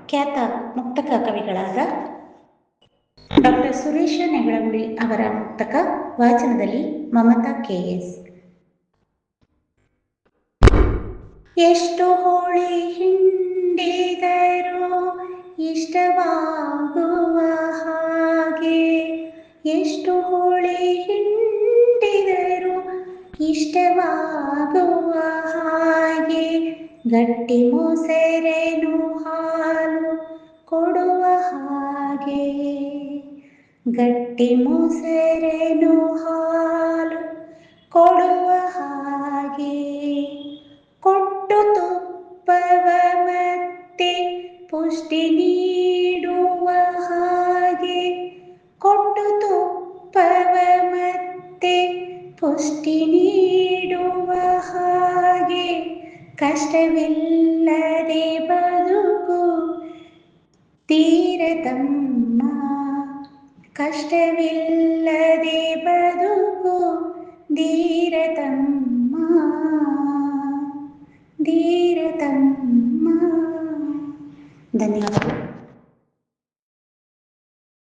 ಖ್ಯಾತ ಮುಕ್ತಕ ಕವಿಗಳಾದ ಡಾಕ್ಟರ್ ಸುರೇಶ ನೆಗಳಗುಳಿ ಅವರ ಮುಕ್ತಕ ವಾಚನದಲ್ಲಿ ಮಮತಾ KS. ಎಷ್ಟು ಹೋಳಿ ಹಿಂಡಿದರೂ ಇಷ್ಟವಾಗುವ ಹಾಗೆ, ಎಷ್ಟು ಹೋಳಿ ಹಿಂಡಿದರೂ ಇಷ್ಟವಾಗುವ ಹಾಗೆ, ಗಟ್ಟಿ ಮೊಸರೇನು ಹಾಲು ಕೊಡುವ ಹಾಗೆ, ಗಟ್ಟಿ ಮೊಸರೇನು ಹಾಲು ಕೊಡುವ ಹಾಗೆ, ಕೊಟ್ಟು ತುಪ್ಪವ ಮತ್ತೆ ಪುಷ್ಟಿ ನೀಡುವ ಹಾಗೆ, ಕೊಟ್ಟು ತುಪ್ಪವ ಮತ್ತೆ ಪುಷ್ಟಿ ನೀಡುವ ಹಾಗೆ, ಕಷ್ಟವಿಲ್ಲದೆ ಬದುಕು ತೀರತಮ್ಮ, ಕಷ್ಟವಿಲ್ಲದೆ ಬದುಕು ಧೀರತಮ್ಮ, ಧೀರತಮ್ಮ. ಧನ್ಯವಾದಗಳು.